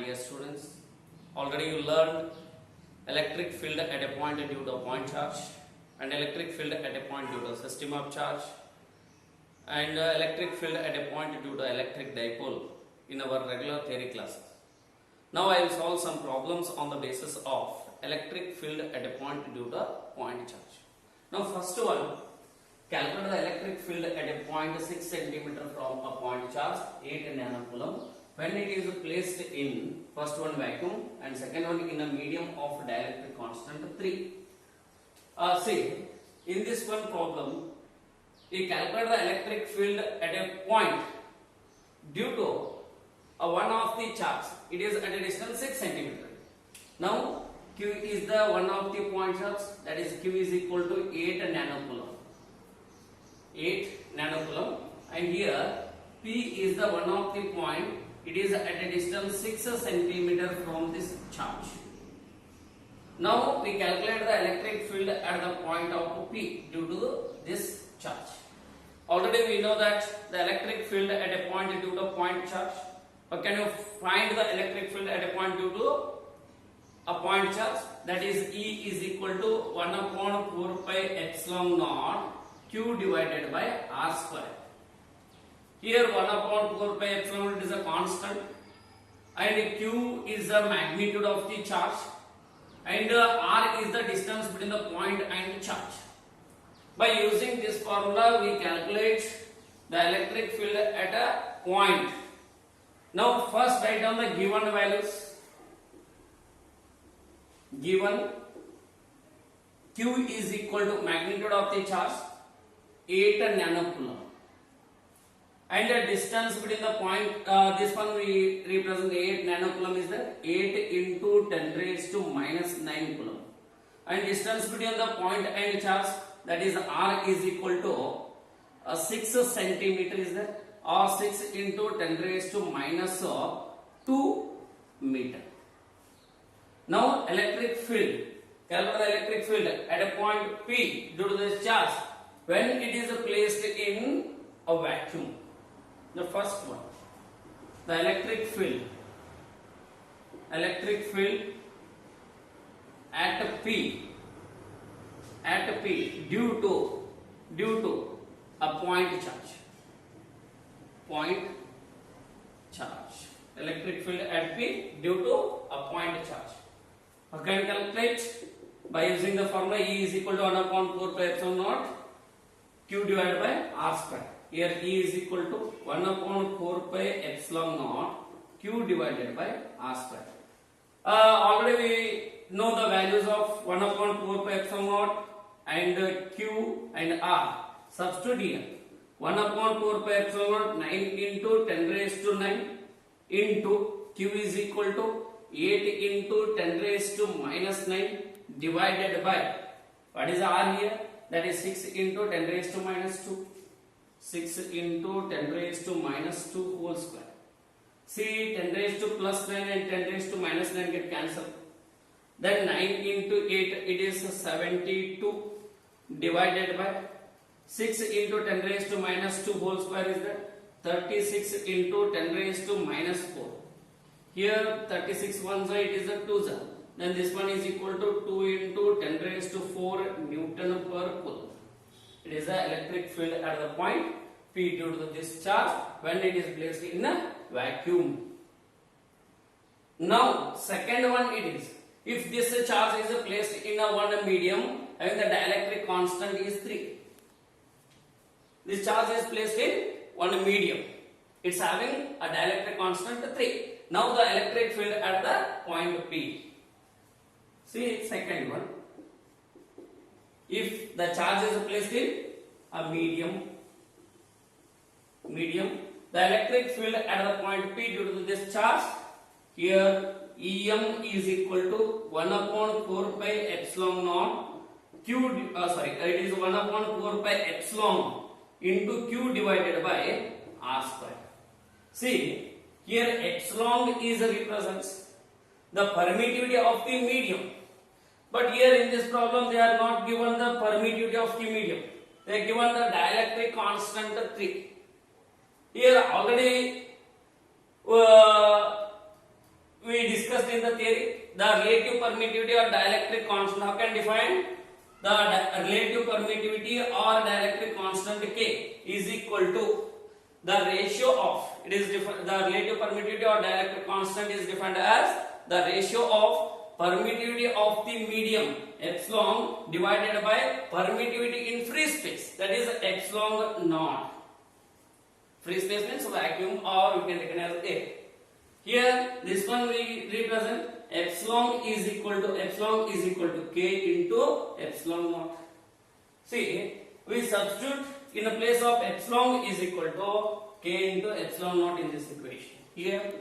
dear students. Already you learned electric field at a point due to a point charge and electric field at a point due to a system of charge and electric field at a point due to electric dipole in our regular theory classes. Now I will solve some problems on the basis of electric field at a point due to a point charge. Now first one, calculate the electric field at a point 6 cm from a point charge 8 nanocoulomb when it is placed in first one vacuum and second one in a medium of dielectric constant 3. See, in this one problem, we calculate the electric field at a point due to one of the charge. It is at a distance 6 cm. Now Q is the one of the point charge, that is Q is equal to 8 nanocoulomb. 8 nanocoulomb, and here P is the one of the point. It is at a distance 6 cm from this charge. Now we calculate the electric field at the point of P due to this charge. Already we know that the electric field at a point due to point charge. But can you find the electric field at a point due to a point charge? That is E is equal to 1 upon 4 pi epsilon naught Q divided by R square. Here 1 upon 4 pi epsilon naught is a constant and Q is the magnitude of the charge and R is the distance between the point and charge. By using this formula we calculate the electric field at a point. Now first write down the given values. Given Q is equal to magnitude of the charge 8 nanocoulomb and the distance between the point, this one we represent 8 nanocoulomb is the 8 into 10 raised to minus 9 coulomb, and distance between the point and charge, that is R is equal to 6 centimeter is there, or 6 into 10 raised to minus 2 meter. Now electric field, calculate the electric field at a point P due to this charge when it is placed in a vacuum. The first one, the electric field at P due to a point charge. Electric field at P due to a point charge. We can calculate by using the formula E is equal to 1 upon 4 pi epsilon naught Q divided by R square. Here E is equal to 1 upon 4 pi epsilon naught Q divided by R square. Already we know the values of 1 upon 4 pi epsilon naught and Q and R. Substitute here. 1 upon 4 pi epsilon naught 9 into 10 raised to 9 into Q is equal to 8 into 10 raised to minus 9 divided by, what is R here? That is 6 into 10 raised to minus 2. 6 into 10 raised to minus 2 whole square. See, 10 raised to plus 9 and 10 raised to minus 9 get cancelled. Then 9 into 8, it is 72 divided by 6 into 10 raised to minus 2 whole square is that 36 into 10 raised to minus 4. Here 36 one side is a 2 side. Then this one is equal to 2 into 10 raised to 4 Newton per coulomb. It is the electric field at the point P due to this charge when it is placed in a vacuum. Now second one it is, if this charge is placed in a one medium and the dielectric constant is 3. This charge is placed in one medium. It's having a dielectric constant 3. Now the electric field at the point P. See second one. If the charge is placed in a medium, the electric field at the point P due to this charge, here Em is equal to 1 upon 4 pi epsilon naught Q, it is 1 upon 4 pi epsilon into Q divided by R square. See, here epsilon is represents the permittivity of the medium. But here in this problem they are not given the permittivity of the medium. They are given the dielectric constant 3. Here already we discussed in the theory, the relative permittivity or dielectric constant. How can define the relative permittivity or dielectric constant K is equal to the ratio of, it is the relative permittivity or dielectric constant is defined as the ratio of permittivity of the medium epsilon divided by permittivity in free space, that is epsilon naught. Free space means vacuum, or we can recognize A. Here this one we represent epsilon is equal to K into epsilon naught. See, we substitute in the place of epsilon is equal to K into epsilon naught in this equation. Here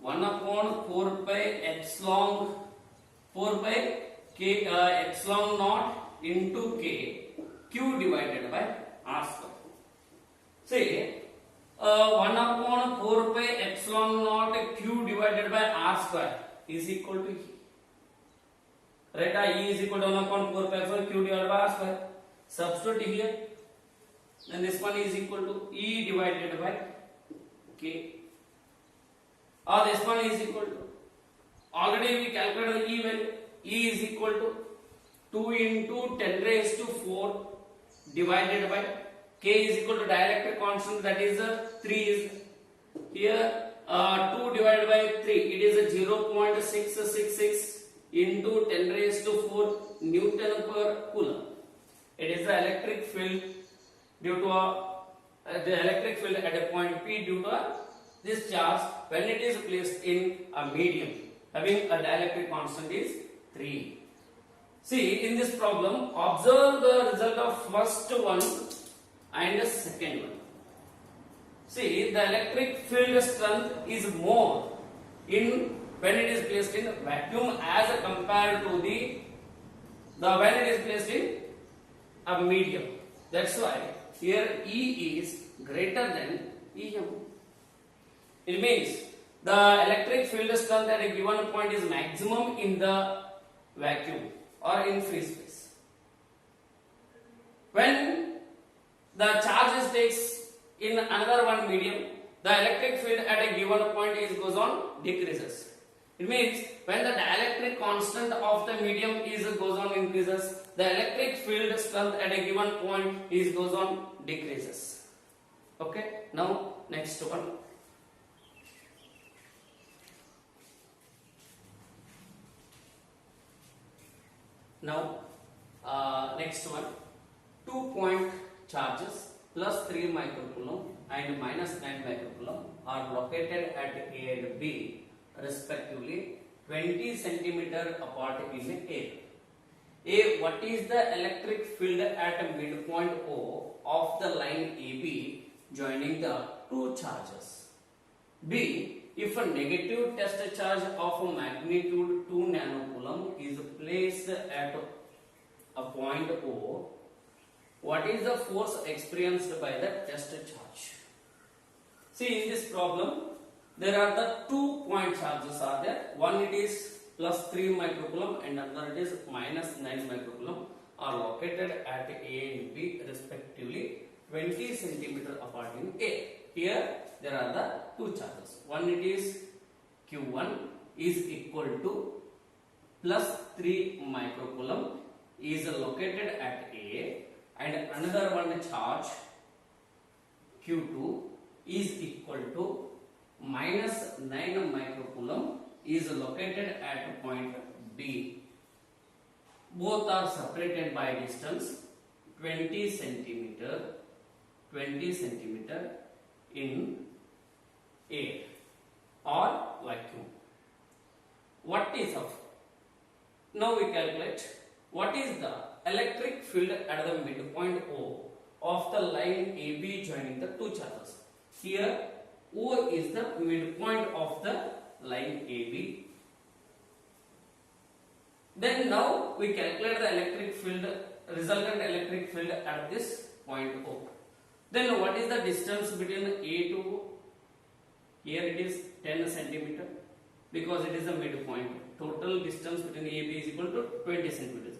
1 upon 4 pi epsilon K epsilon naught into K Q divided by R square. See, 1 upon 4 pi epsilon naught Q divided by R square is equal to E. Right? E is equal to 1 upon 4 pi epsilon Q divided by R square. Substitute here. Then this one is equal to E divided by K. Or this one is equal to, already we calculated the E value. E is equal to 2 into 10 raised to 4 divided by K is equal to dielectric constant, that is 3 is here 2 divided by 3, it is a 0.666 into 10 raised to 4 Newton per Coulomb. It is the electric field due to the electric field at a point P due to this charge when it is placed in a medium having a dielectric constant is 3. See, in this problem, observe the result of first one and the second one. See, the electric field strength is more in when it is placed in vacuum as compared to the when it is placed in a medium. That's why here E is greater than EM. It means the electric field strength at a given point is maximum in the vacuum or in free space. When the charge is takes in another one medium, the electric field at a given point is goes on decreases. It means when the dielectric constant of the medium is goes on increases, the electric field strength at a given point is goes on decreases. Okay, now next one. Now next one, 2-point charges plus 3 microcoulomb and minus 9 microcoulomb are located at A and B respectively 20 centimeter apart in A. A, what is the electric field at midpoint O of the line AB joining the two charges? B, if a negative test charge of magnitude 2 nanocoulomb is placed at a point O, what is the force experienced by the test charge? See, in this problem, there are the 2-point charges are there. One it is plus 3 microcoulomb and another it is minus 9 microcoulomb are located at A and B respectively 20 centimeter apart in A. Here there are the 2 charges. One it is Q1 is equal to plus 3 microcoulomb is located at A, and another one charge Q2 is equal to minus 9 microcoulomb is located at point B. Both are separated by distance 20 centimeter in air or vacuum. What is of? Now we calculate what is the electric field at the midpoint O of the line AB joining the two charges. Here O is the midpoint of the line AB. Then now we calculate the electric field, resultant electric field at this point O. Then what is the distance between A to O? Here it is 10 centimeter because it is the midpoint. Total distance between AB is equal to 20 centimeters.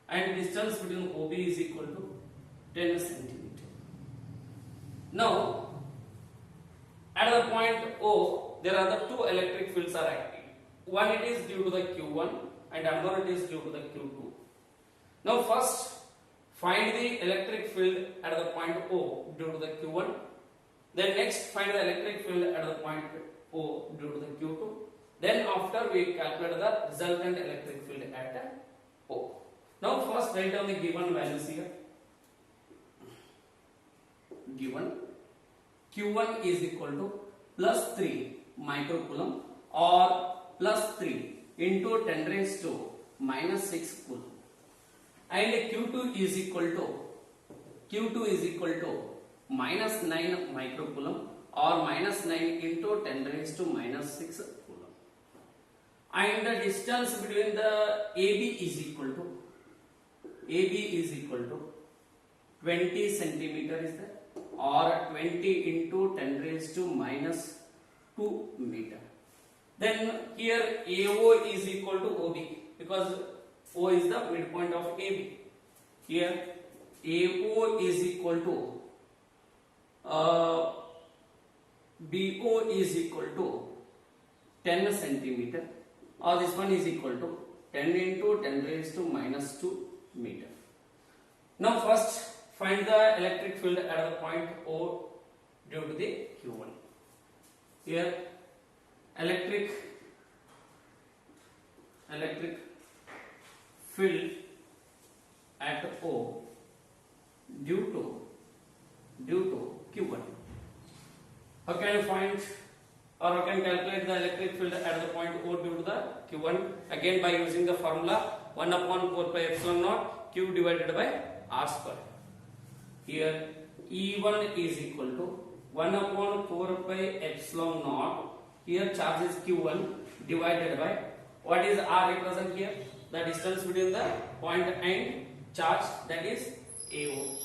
And distance between OB is equal to 10 centimeter. Now, at the point O, there are the two electric fields are acting. one it is due to the Q1 and another it is due to the Q2. Now first find the electric field at the point O due to the Q1. Then next find the electric field at the point O due to the Q2. Then after we calculate the resultant electric field at O. Now first write down the given values here. Given Q1 is equal to plus 3 microcoulomb or plus 3 into 10 raised to minus 6 coulomb. And Q2 is equal to minus 9 microcoulomb or minus 9 into 10 raised to minus 6 coulomb. And the distance between the AB is equal to 20 centimeter is there, or 20 into 10 raised to minus 2 meter. Then here AO is equal to OB because O is the midpoint of AB. Here AO is equal to BO is equal to 10 centimeter, or this one is equal to 10 into 10 raised to minus 2 meter. Now first find the electric field at the point O due to the Q1. Here electric field at O due to Q1. How can you find or how can you calculate the electric field at the point O due to the Q1? Again by using the formula 1 upon 4 pi epsilon naught Q divided by R square. Here E1 is equal to 1 upon 4 pi epsilon naught. Here charge is Q1 divided by what is R represent here? The distance between the point and charge, that is AO.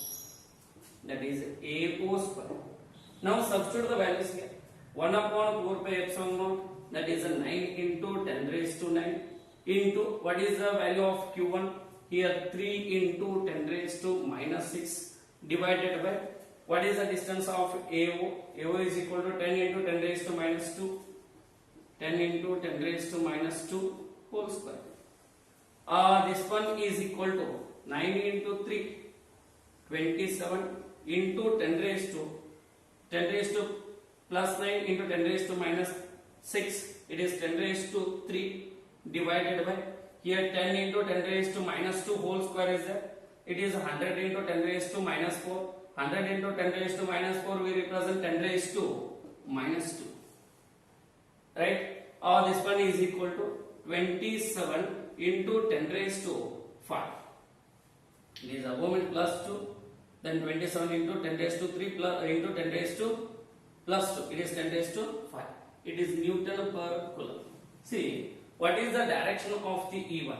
That is AO square. Now substitute the values here. 1 upon 4 pi epsilon naught, that is 9 into 10 raised to 9 into what is the value of Q1? Here 3 into 10 raised to minus 6 divided by what is the distance of AO? AO is equal to 10 into 10 raised to minus 2. 10 into 10 raised to minus 2 whole square. This one is equal to 9 into 3, 27 into 10 raised to plus 9 into 10 raised to minus 6. It is 10 raised to 3 divided by here 10 into 10 raised to minus 2 whole square is there. It is 100 into 10 raised to minus 4. 100 into 10 raised to minus 4 we represent 10 raised to minus 2. Right? This one is equal to 27 into 10 raised to 5. It is above and plus 2. Then 27 into 10 raised to 3 plus into 10 raised to plus 2. It is 10 raised to 5. It is Newton per coulomb. See, what is the direction of the E1?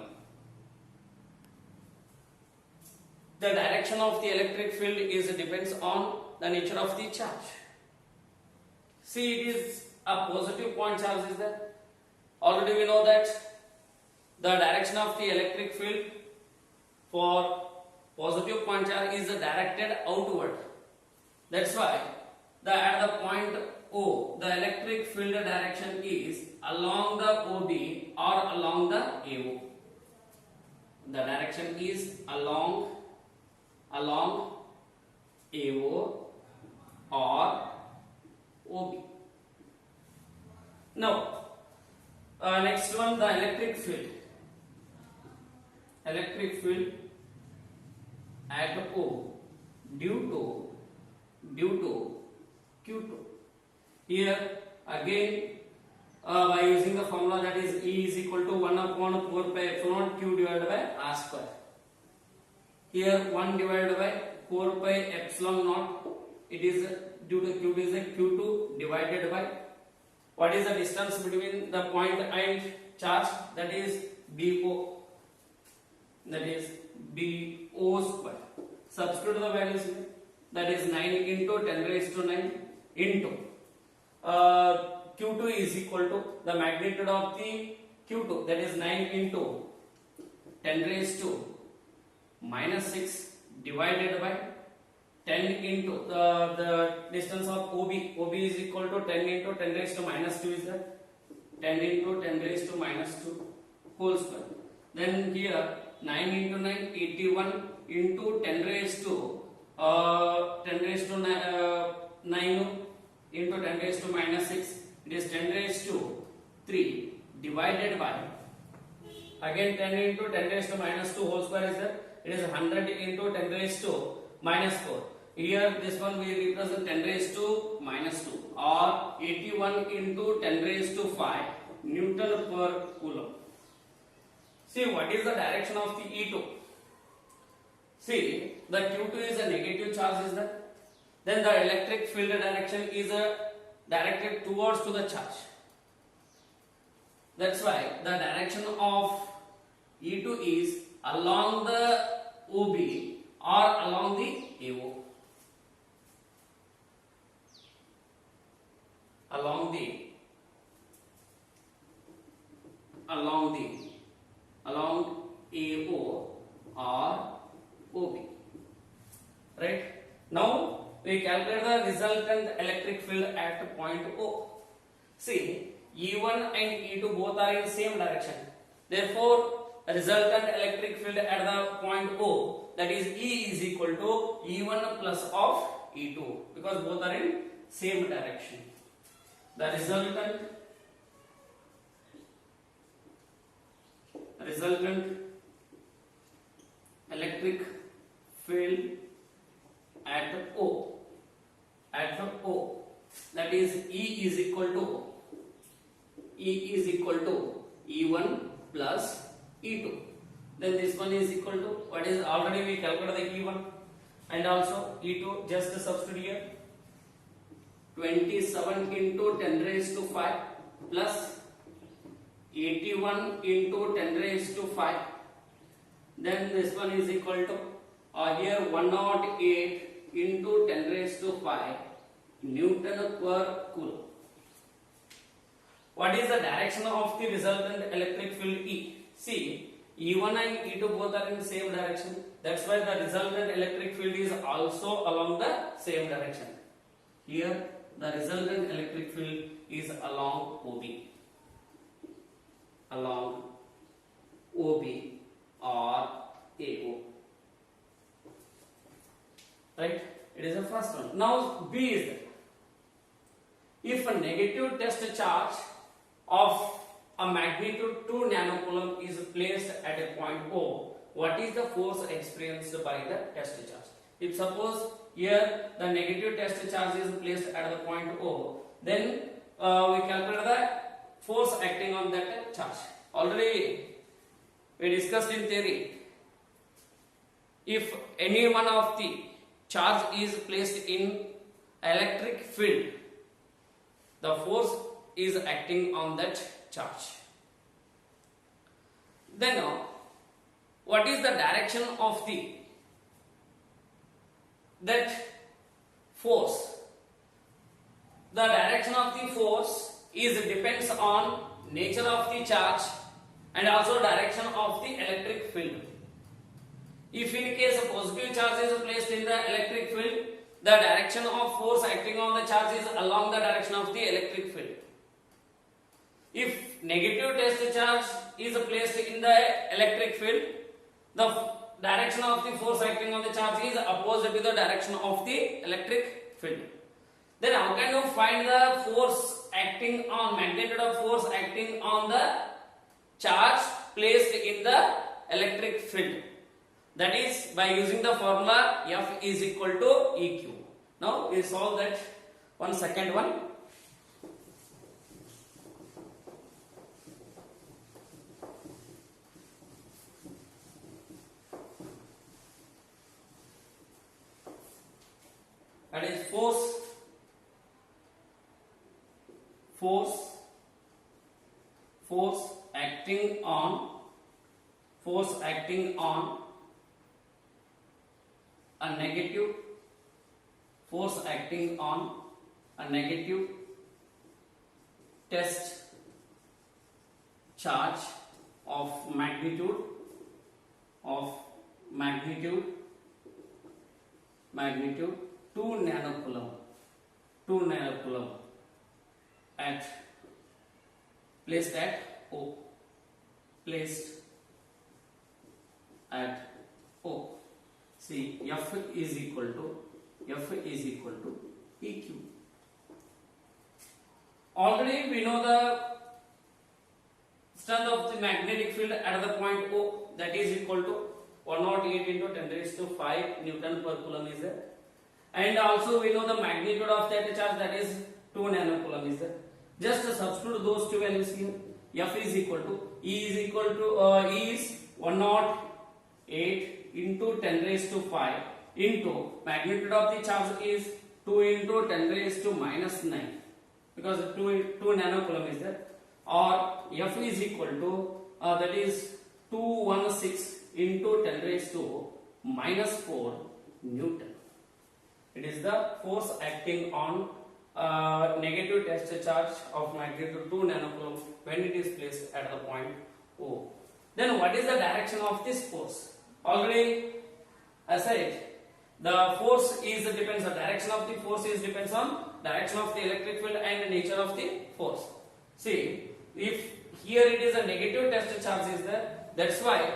The direction of the electric field depends on the nature of the charge. See, it is a positive point charge is there. Already we know that the direction of the electric field for positive point charge is directed outward. That's why at the point O, the electric field direction is along the OB or along the AO. The direction is along AO or OB. Now, next one, the electric field at O due to Q2. Here again by using the formula, that is E is equal to 1 upon 4 pi epsilon Q divided by R square. Here 1 divided by 4 pi epsilon naught, it is due to Q is a Q2 divided by what is the distance between the point and charge, that is BO, that is BO square. Substitute the values here, that is 9 into 10 raised to 9 into Q2 is equal to the magnitude of the Q2, that is 9 into 10 raised to minus 6 divided by 10 into the distance of OB. OB is equal to 10 into 10 raised to minus 2 is that 10 into 10 raised to minus 2 whole square. Then here 9 into 9, 81 into 10 raised to 9 into 10 raised to minus 6. It is 10 raised to 3 divided by, again 10 into 10 raised to minus 2 whole square is there. It is 100 into 10 raised to minus 4. Here this one we represent 10 raised to minus 2 or 81 into 10 raised to 5 Newton per coulomb. See what is the direction of the E2. See the Q2 is a negative charge is there. Then the electric field direction is directed towards to the charge. That's why the direction of E2 is along the OB or along the AO. Along AO or OB. Right? Now we calculate the resultant electric field at point O. See, E1 and E2 both are in same direction. Therefore, resultant electric field at the point O, that is E is equal to E1 plus of E2 because both are in same direction. The resultant electric field at O, that is E is equal to E1 plus E2. Then this one is equal to what is already we calculated the E1 and also E2, just substitute here. 27 into 10 raised to 5 plus 81 into 10 raised to 5. Then this one is equal to here 108 into 10 raised to 5 Newton per coulomb. What is the direction of the resultant electric field E? See, E1 and E2 both are in the same direction. That's why the resultant electric field is also along the same direction. Here the resultant electric field is along OB or AO. Right? It is the first one. Now B is there. If a negative test charge of a magnitude 2 nanocoulomb is placed at a point O, what is the force experienced by the test charge? If suppose here the negative test charge is placed at the point O, then we calculate the force acting on that charge. Already we discussed in theory. If any one of the charge is placed in electric field, the force is acting on that charge. Then what is the direction of that force? The direction of the force depends on nature of the charge and also direction of the electric field. If in case a positive charge is placed in the electric field, the direction of force acting on the charge is along the direction of the electric field. If negative test charge is placed in the electric field, the direction of the force acting on the charge is opposite to the direction of the electric field. Then how can you find the force acting on, magnitude of force acting on the charge placed in the electric field? That is by using the formula F is equal to EQ. Now we solve that one second one. That is force acting on a negative test charge of magnitude 2 nanocoulomb at placed at O. Placed at O. See, F is equal to EQ. Already we know the strength of the magnetic field at the point O, that is equal to 108 into 10 raised to 5 Newton per coulomb is there. And also we know the magnitude of that charge, that is 2 nanocoulomb is there. Just substitute those two values here. F is equal to E is 108 into 10 raised to 5 into magnitude of the charge is 2 into 10 raised to minus 9, because 2 nanocoulomb is there, or F is equal to that is 216 into 10 raised to minus 4 Newton. It is the force acting on negative test charge of magnitude 2 nanocoulomb when it is placed at the point O. Then what is the direction of this force? Already I said the force is depends on direction of the force is depends on direction of the electric field and the nature of the force. See, if here it is a negative test charge is there, that's why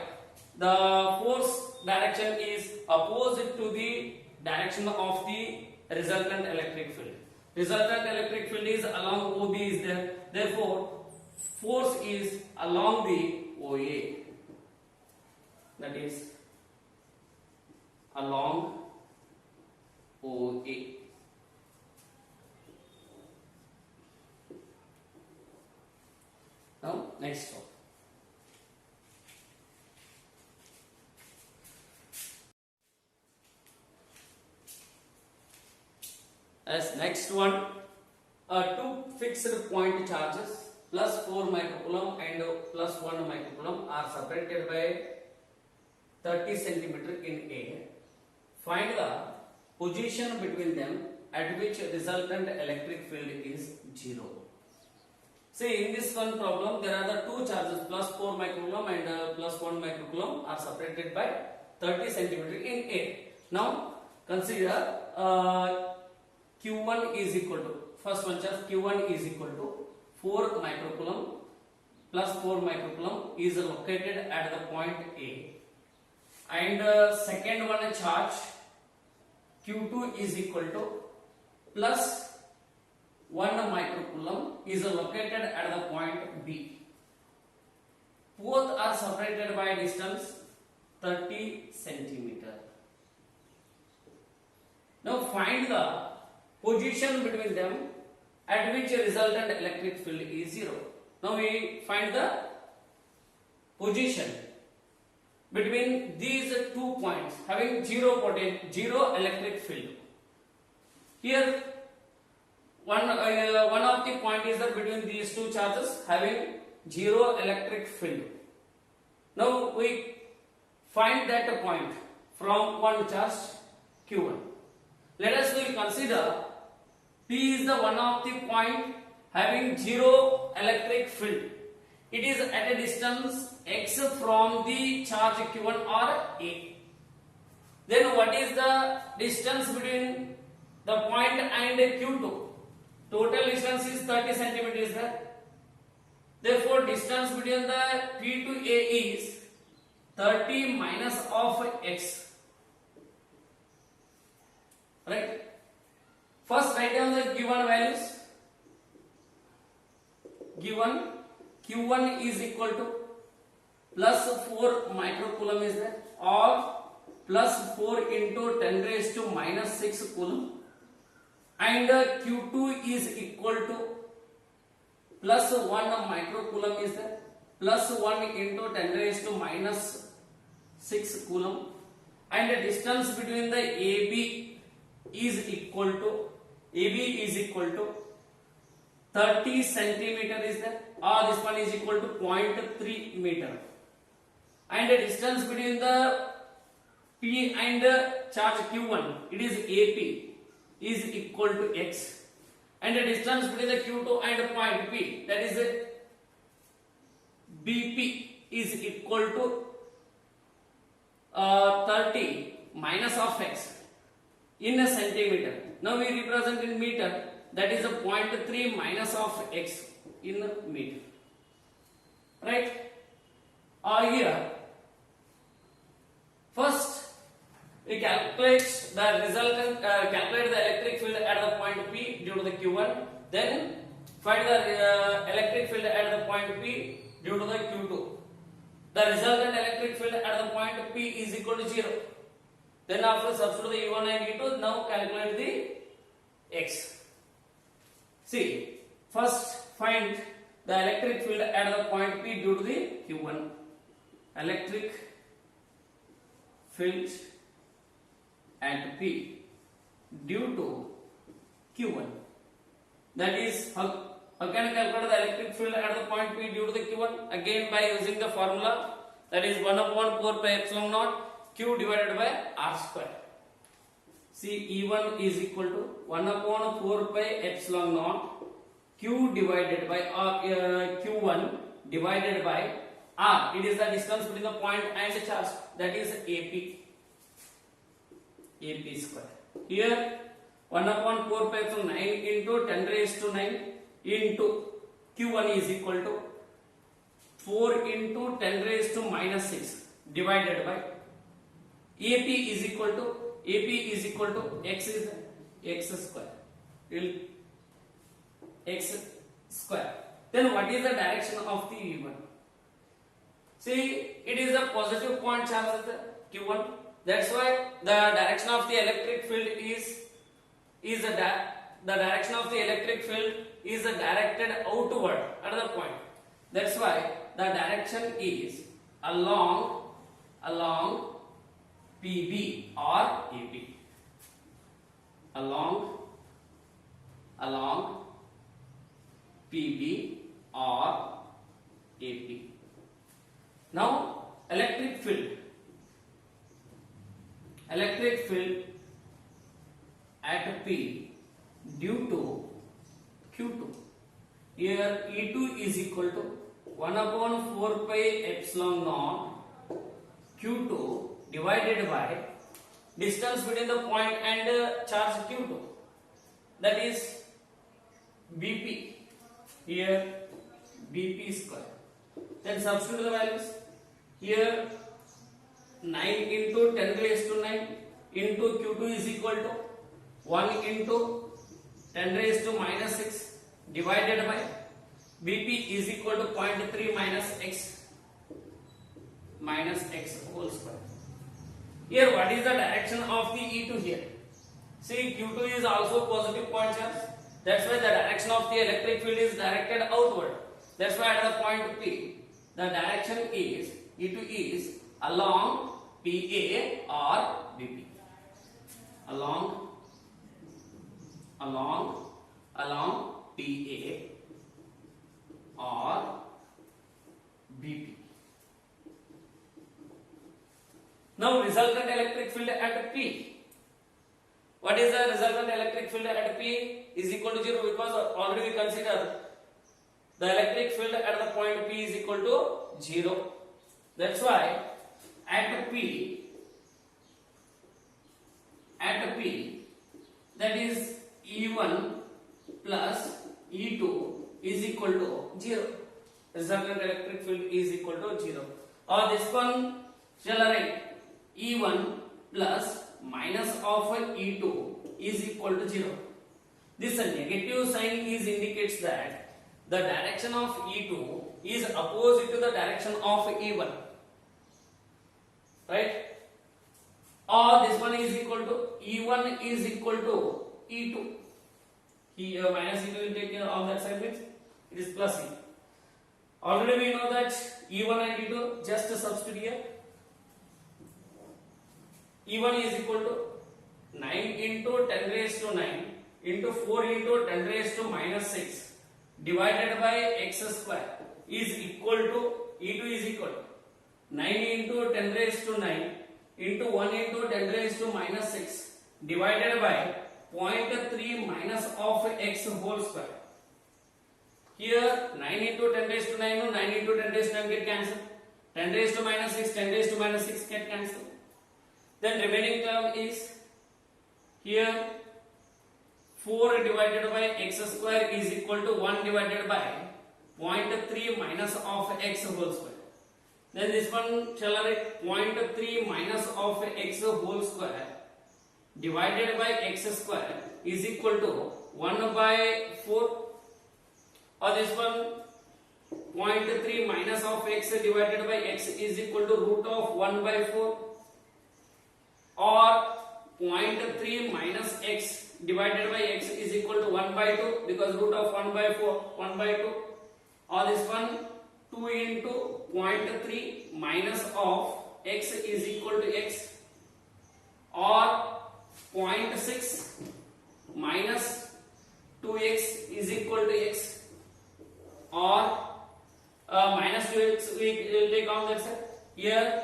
the force direction is opposite to the direction of the resultant electric field. Resultant electric field is along OB is there, therefore force is along the OA, that is along OA. Now next one. As next one, two fixed point charges plus 4 microcoulomb and plus 1 microcoulomb are separated by 30 centimeter in air. Find the position between them at which resultant electric field is 0. See, in this one problem, there are the two charges plus 4 microcoulomb and plus 1 microcoulomb are separated by 30 centimeter in air. Now consider Q1 is equal to, first one charge Q1 is equal to 4 microcoulomb plus 4 microcoulomb is located at the point A, and second one charge Q2 is equal to plus 1 microcoulomb is located at the point B. Both are separated by distance 30 centimeter. Now find the position between them at which resultant electric field is 0. Now we find the position between these two points having zero electric field. Here one of the point is that between these two charges having 0 electric field. Now we find that point from one charge Q1. Let us consider P is the one of the point having 0 electric field. It is at a distance x from the charge Q1 or A. Then what is the distance between the point and Q2? Total distance is 30 centimeters there. Therefore, distance between the P to A is 30 minus of x. Right? First write down the given values. Given Q1 is equal to plus 4 microcoulomb is there, or plus 4 into 10 raised to minus 6 coulomb, and Q2 is equal to plus 1 microcoulomb is there, plus 1 into 10 raised to minus 6 coulomb, and the distance between the AB is equal to 30 centimeter is there, or this one is equal to 0.3 meter, and the distance between the P and charge Q1, it is AP, is equal to x, and the distance between the Q2 and point P, that is BP, is equal to 30 minus of x in a centimeter. Now we represent in meter, that is a 0.3 minus of x in meter. right? Here, first we calculate the resultant, calculate the electric field at the point P due to the Q1. Then find the electric field at the point P due to the Q2. The resultant electric field at the point P is equal to 0. Then after substitute the E1 and E2, now calculate the X. See, first find the electric field at the point P due to the Q1. Electric field at P due to Q1. That is, how can you calculate the electric field at the point P due to the Q1? Again by using the formula, that is 1 upon 4 pi epsilon naught Q divided by R square. See, E1 is equal to 1 upon 4 pi epsilon naught Q divided by Q1 divided by R. It is the distance between the point and the charge, that is AP. AP square. Here 1 upon 4 pi epsilon 9 into 10 raised to 9 into Q1 is equal to 4 into 10 raised to minus 6 divided by AP is equal to X is X square. X square. Then what is the direction of the E1? See, it is a positive point charge at the Q1. That's why the direction of the electric field is the direction of the electric field is directed outward at the point. That's why the direction is along PB or AP. Along PB or AP. Now electric field at P due to Q2. Here E2 is equal to 1 upon 4 pi epsilon naught Q2 divided by distance between the point and charge Q2, that is BP. Here BP square. Then substitute the values. Here 9 into 10 raised to 9 into Q2 is equal to 1 into 10 raised to minus 6 divided by BP is equal to 0.3 minus x whole square. Here what is the direction of the E2 here? See, Q2 is also positive point charge. That's why the direction of the electric field is directed outward. That's why at the point P, the direction is E2 is along PA or BP. Along PA or BP. Now resultant electric field at P. What is the resultant electric field at P? Is equal to 0, because already we consider the electric field at the point P is equal to 0. That's why at P that is E1 plus E2 is equal to 0. Resultant electric field is equal to 0. Or this one shall write E1 plus minus of E2 is equal to 0. This negative sign indicates that the direction of E2 is opposite to the direction of E1. Right? Or this one is equal to E1 is equal to E2. Here minus E2 will take care of that side, means it is plus E. Already we know that E1 and E2, just substitute here. E1 is equal to 9 into 10 raised to 9 into 4 into 10 raised to minus 6 divided by x square is equal to E2 is equal to 9 into 10 raised to 9 into 1 into 10 raised to minus 6 divided by 0.3 minus of x whole square. Here 9 into 10 raised to 9, 9 into 10 raised to 9 get cancelled. 10 raised to minus 6, 10 raised to minus 6 get cancelled. Then remaining term is here 4 divided by x square is equal to 1 divided by 0.3 minus of x whole square. Then this one shall write 0.3 minus of x whole square divided by x square is equal to 1 by 4, or this one 0.3 minus of x divided by x is equal to root of 1 by 4, or 0.3 minus x divided by x is equal to 1 by 2 because root of 1 by 4 1 by 2, or this one 2 into 0.3 minus of x is equal to x, or 0.6 minus 2x is equal to x, or minus 2x we will take on that side. Here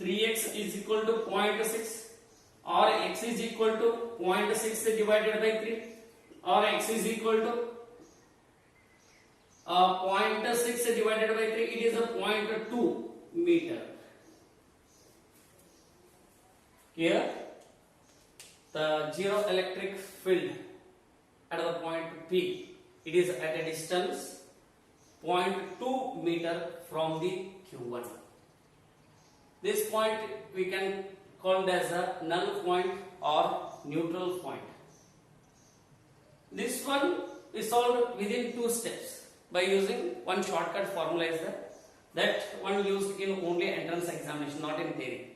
3x is equal to 0.6, or x is equal to 0.6 divided by 3, or x is equal to 0.6 divided by 3, it is a 0.2 meter. Here the zero electric field at the point P, it is at a distance 0.2 meter from the Q1. This point we can call it as a null point or neutral point. This one is solved within 2 steps by using one shortcut formula is that one used in only entrance examination, not in theory.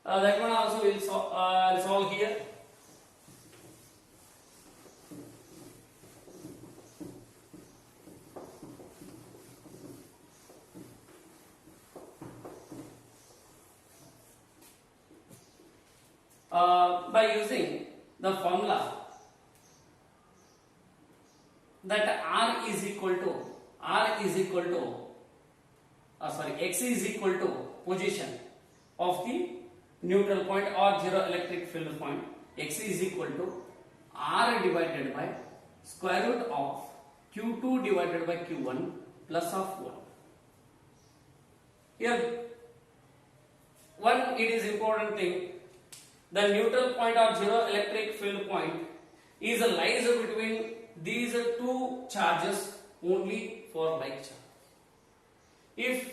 That one also will solve here. By using the formula that x is equal to position of the neutral point or zero electric field point. X is equal to r divided by square root of q2 divided by q1 plus of 1. Here one, it is important thing, the neutral point or zero electric field point is lies between these 2 charges only for like charge. If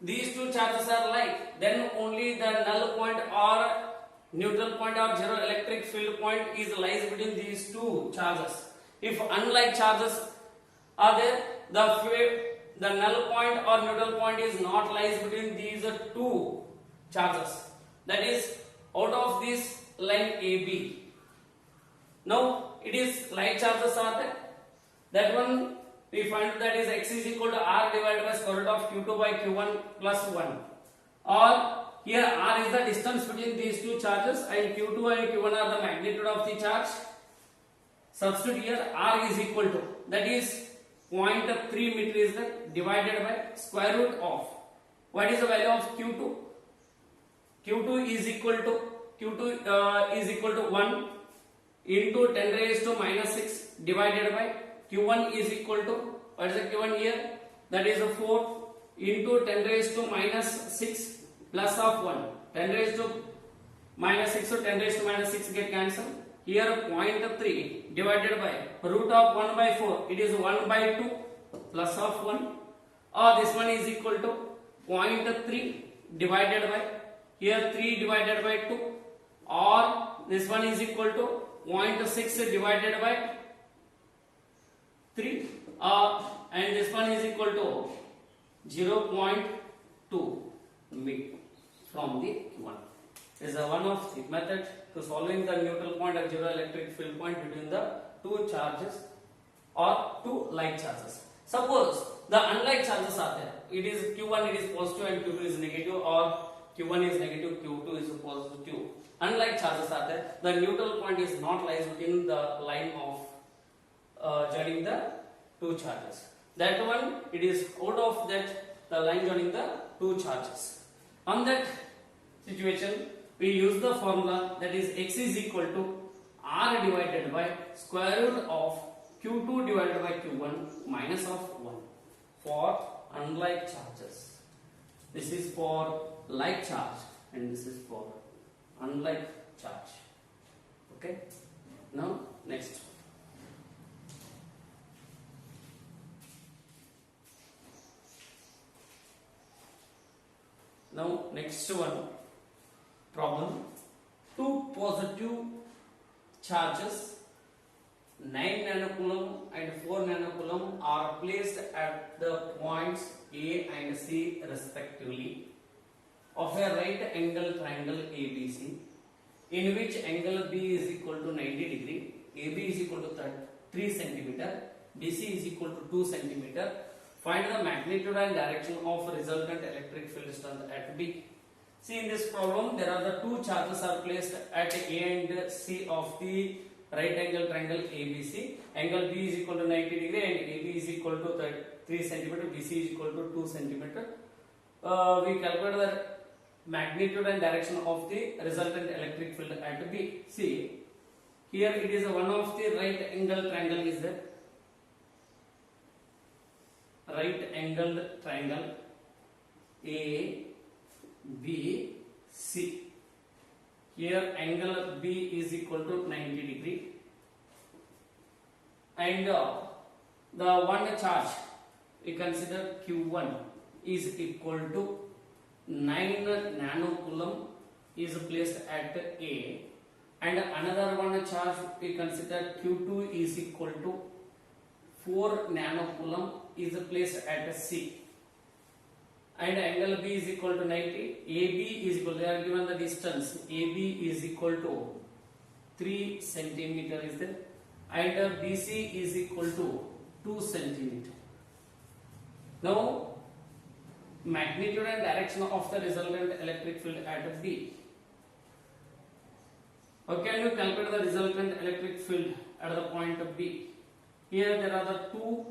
these 2 charges are like, then only the null point or neutral point or zero electric field point is lies between these 2 charges. If unlike charges are there, the null point or neutral point is not lies between these 2 charges. That is out of this line AB. Now it is like charges are there. That one we find that is x is equal to r divided by square root of q2 by q1 plus 1. Or here r is the distance between these 2 charges and q2 and q1 are the magnitude of the charge. Substitute here r is equal to, that is 0.3 meter is the divided by square root of, what is the value of q2? Q2 is equal to 1 into 10 raised to minus 6 divided by q1 is equal to, what is the q1 here? That is 4 into 10 raised to minus 6 plus of 1. 10 raised to minus 6, so 10 raised to minus 6 get cancelled. Here 0.3 divided by root of 1 by 4, it is 1 by 2 plus of 1, or this one is equal to 0.3 divided by, here 3 divided by 2, or this one is equal to 0.6 divided by 3, and this one is equal to 0.2 meter from the Q1. This is one of the method to solving the neutral point or zero electric field point between the 2 charges or 2 like charges. Suppose the unlike charges are there. It is Q1 it is positive and Q2 is negative, or Q1 is negative, Q2 is positive. Unlike charges are there, the neutral point is not lies within the line of joining the 2 charges. That one, it is out of that the line joining the 2 charges. On that situation, we use the formula that is x is equal to r divided by square root of q2 divided by q1 minus of 1 for unlike charges. This is for like charge and this is for unlike charge. Okay. Now next. Now next one problem. Two positive charges 9 nanocoulomb and 4 nanocoulomb are placed at the points A and C respectively of a right angle triangle ABC, in which angle B is equal to 90 degree, AB is equal to 3 centimeter, BC is equal to 2 centimeter. Find the magnitude and direction of resultant electric field strength at B. See, in this problem there are the two charges are placed at A and C of the right angle triangle ABC. Angle B is equal to 90 degree and AB is equal to 3 centimeter, BC is equal to 2 centimeter. We calculate the magnitude and direction of the resultant electric field at B. See, here it is one of the right angle triangle is there. Right angled triangle A, B, C. Here angle B is equal to 90 degree, and the one charge we consider Q1 is equal to 9 nanocoulomb is placed at A, and another one charge we consider Q2 is equal to 4 nanocoulomb is placed at C, and angle B is equal to 90. AB is equal, they are given the distance, AB is equal to 3 centimeter is there, and BC is equal to 2 centimeter. Now magnitude and direction of the resultant electric field at B. How can you calculate the resultant electric field at the point of B? Here there are the two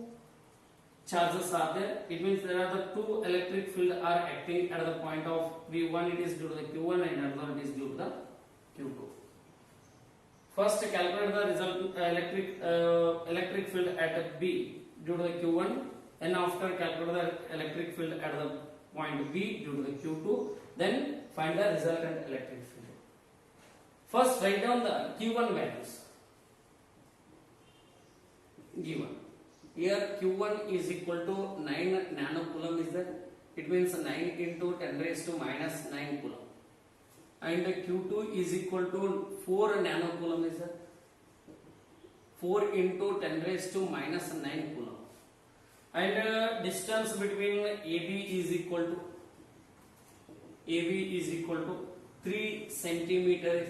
charges are there. It means there are the two electric field are acting at the point of B. One it is due to the Q1 and another it is due to the Q2. First calculate the resultant electric field at B due to the Q1, and after calculate the electric field at the point B due to the Q2, then find the resultant electric field. First write down the Q1 values given. Here Q1 is equal to 9 nanocoulomb is that, it means 9 into 10 raised to minus 9 coulomb, and Q2 is equal to 4 nanocoulomb is that, 4 into 10 raised to minus 9 coulomb, and distance between AB is equal to 3 centimeter,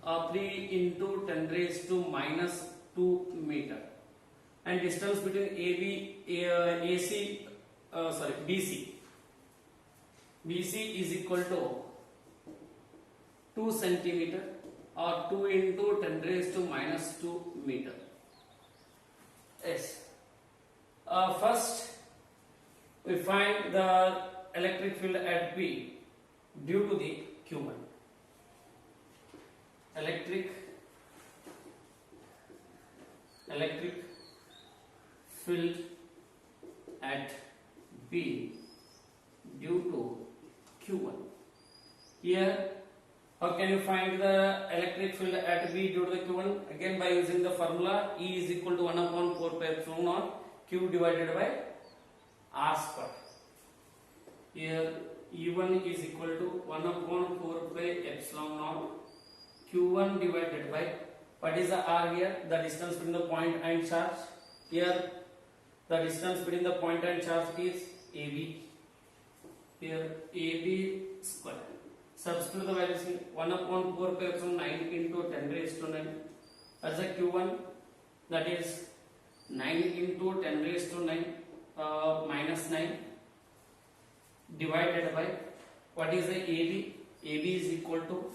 3 into 10 raised to minus 2 meter, and distance between BC is equal to 2 centimeter, or 2 into 10 raised to minus 2 meter. Yes. First we find the electric field at B due to the Q1. Electric field at B due to Q1. Here, how can you find the electric field at B due to the Q1? Again, by using the formula E is equal to 1 upon 4 pi epsilon naught Q divided by R square. Here E1 is equal to 1 upon 4 pi epsilon naught Q1 divided by, what is the R here? The distance between the point and charge. Here the distance between the point and charge is AB. Here AB square. Substitute the values in 1 upon 4 pi epsilon 9 into 10 raised to 9 as a Q1, that is 9 into 10 raised to 9 minus 9 divided by, what is the AB? AB is equal to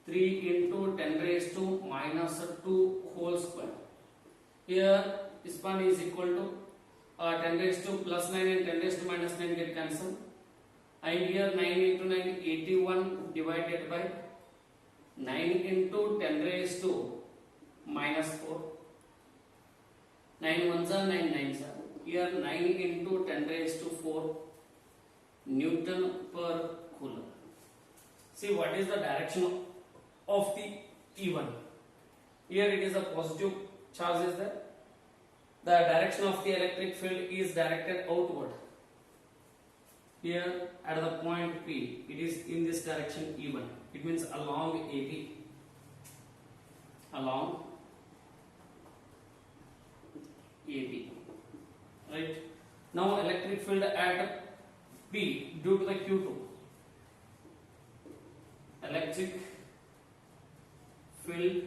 3 into 10 raised to minus 2 whole square. Here this one is equal to 10 raised to plus 9 and 10 raised to minus 9 get cancelled, and here 9 into 9 81 divided by 9 into 10 raised to minus 4. 9 ones are 9 nines are. Here 9 into 10 raised to 4 Newton per coulomb. See, what is the direction of the E1? Here it is a positive charge is there. The direction of the electric field is directed outward. here at the point P, it is in this direction E1. It means along AB. Along AB. Right? Now electric field at P due to the Q2. Electric field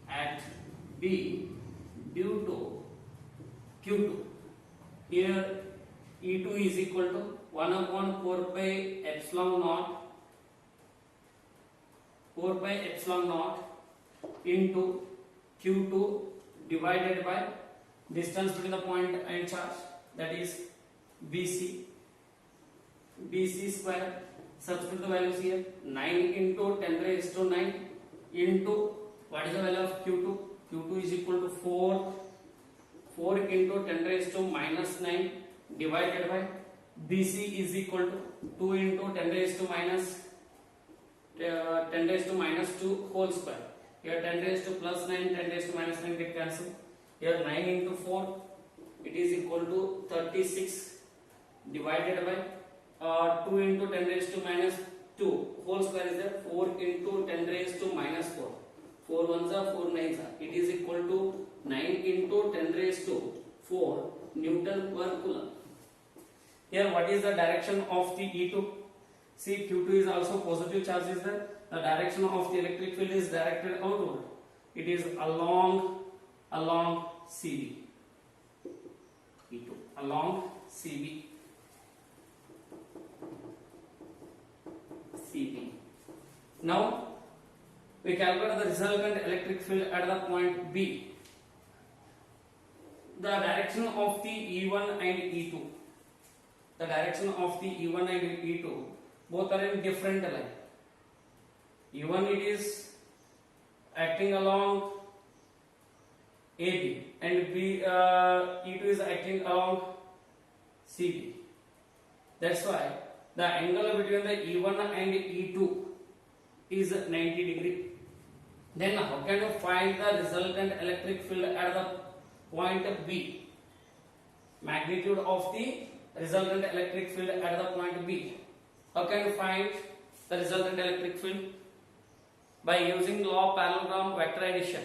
at B due to Q2. Here E2 is equal to 1 upon 4 pi epsilon naught into Q2 divided by distance between the point and charge, that is BC square. Substitute the values here. 9 into 10 raised to 9 into what is the value of Q2? Q2 is equal to 4 into 10 raised to minus 9 divided by BC is equal to 2 into 10 raised to minus 2 whole square. Here 10 raised to plus 9, 10 raised to minus 9 get cancelled. Here 9 into 4, it is equal to 36 divided by 2 into 10 raised to minus 2 whole square is there. 4 into 10 raised to minus 4. 4 ones are 4 nines are. It is equal to 9 into 10 raised to 4 Newton per Coulomb. Here what is the direction of the E2? See, Q2 is also positive charge is there. The direction of the electric field is directed outward. It is along CB. E2 along CB. Now we calculate the resultant electric field at the point B. The direction of the E1 and E2. The direction of the E1 and E2 both are in different line. E1 it is acting along AB and E2 is acting along CB. That's why the angle between the E1 and E2 is 90 degree. Then how can you find the resultant electric field at the point B? Magnitude of the resultant electric field at the point B. How can you find the resultant electric field? By using law of parallelogram vector addition.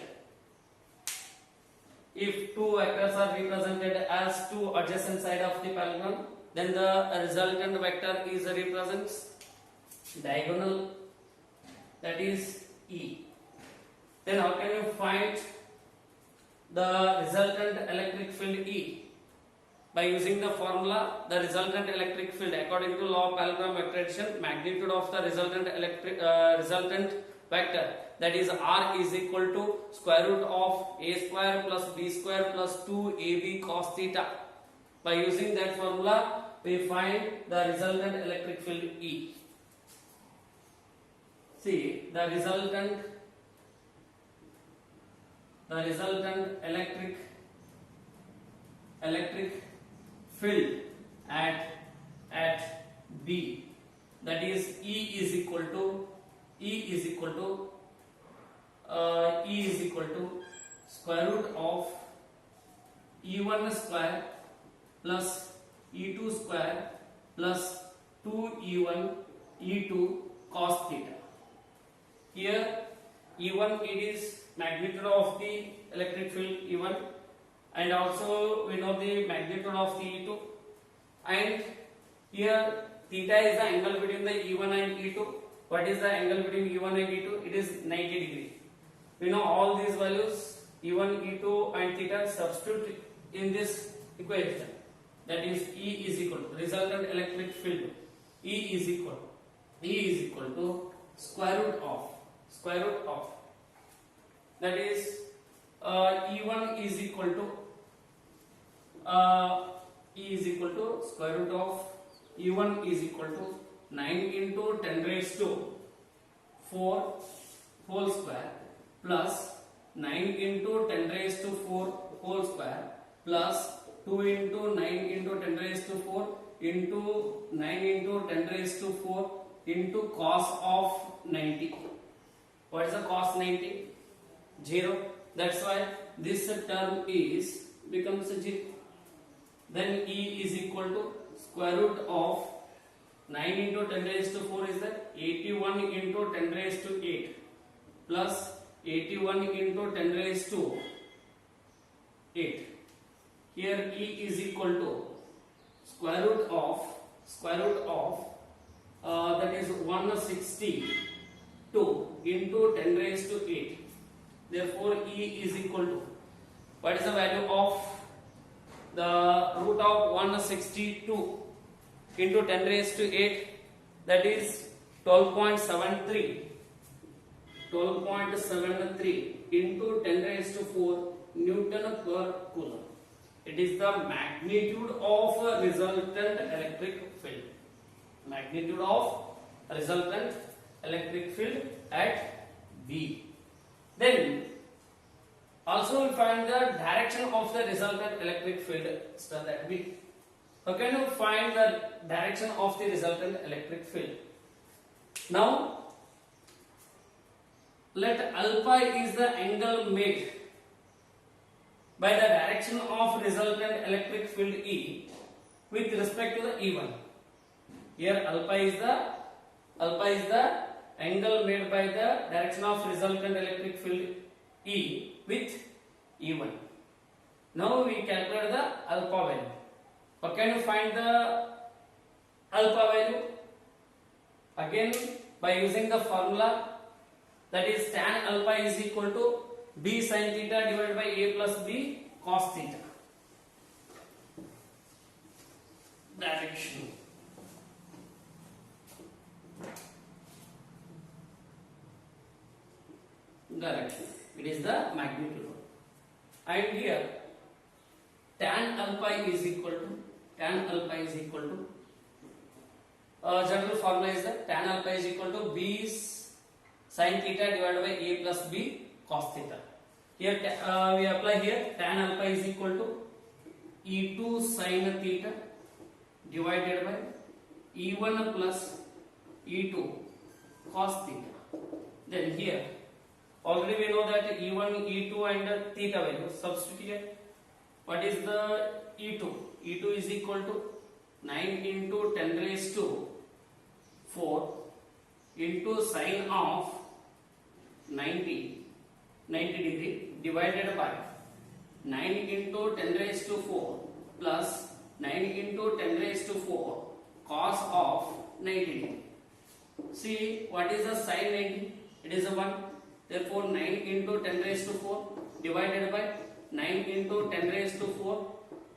If two vectors are represented as two adjacent sides of the parallelogram, then the resultant vector is represents diagonal, that is E. Then how can you find the resultant electric field E? By using the formula, the resultant electric field according to law of parallelogram vector addition, magnitude of the resultant vector, that is R is equal to square root of A square plus B square plus 2AB cos theta. By using that formula, we find the resultant electric field E. See, the resultant electric field at B, that is E is equal to square root of E1 square plus E2 square plus 2E1 E2 cos theta. Here E1 it is magnitude of the electric field E1, and also we know the magnitude of the E2, and here theta is the angle between the E1 and E2. What is the angle between E1 and E2? It is 90 degree. We know all these values E1, E2 and theta. Substitute in this equation, that is E is equal to resultant electric field. E is equal to square root of that is E1 is equal to square root of E1 is equal to 9 into 10 raised to 4 whole square plus 9 into 10 raised to 4 whole square plus 2 into 9 into 10 raised to 4 into 9 into 10 raised to 4 into cos of 90. What is the cos 90? 0. That's why this term becomes 0. Then E is equal to square root of 9 into 10 raised to 4 is that 81 into 10 raised to 8 plus 81 into 10 raised to 8. Here E is equal to square root of that is 162 into 10 raised to 8. Therefore E is equal to, what is the value of the root of 162 into 10 raised to 8? That is 12.73 into 10 raised to 4 Newton per Coulomb. It is the magnitude of a resultant electric field. Magnitude of resultant electric field at B. Then also we find the direction of the resultant electric field at B. How can you find the direction of the resultant electric field? Now let alpha is the angle made by the direction of resultant electric field E with respect to the E1. Here alpha is the angle made by the direction of resultant electric field E with E1. Now we calculate the alpha value. How can you find the alpha value? Again by using the formula, that is tan alpha is equal to B sin theta divided by A plus B cos theta. Direction. It is the magnitude. And here tan alpha is equal to general formula is that tan alpha is equal to B sin theta divided by A plus B cos theta. Here we apply here tan alpha is equal to E2 sin theta divided by E1 plus E2 cos theta. Then here already we know that E1, E2 and theta value. Substitute here. What is the E2? E2 is equal to 9 into 10 raised to 4 into sine of 90 degree divided by 9 into 10 raised to 4 plus 9 into 10 raised to 4 cos of 90 degree. See what is the sine 90? It is a 1. Therefore 9 into 10 raised to 4 divided by 9 into 10 raised to 4.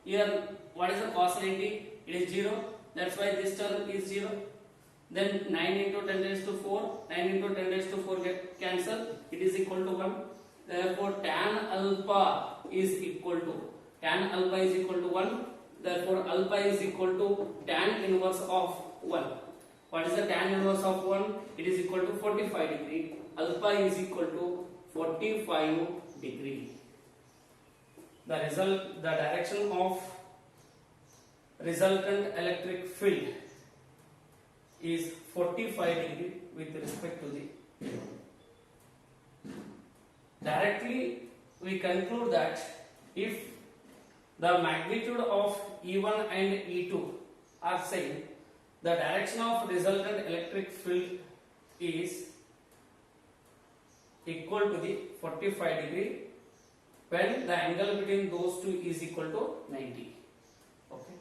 Here what is the cos 90? It is 0. That's why this term is 0. Then 9 into 10 raised to 4, 9 into 10 raised to 4 get cancelled. It is equal to 1. Therefore tan alpha is equal to 1. Therefore alpha is equal to tan inverse of 1. What is the tan inverse of 1? It is equal to 45 degree. Alpha is equal to 45 degree. The direction of resultant electric field is 45 degree with respect to the. Directly we conclude that if the magnitude of E1 and E2 are same, the direction of resultant electric field is equal to the 45 degree when the angle between those two is equal to 90. Okay.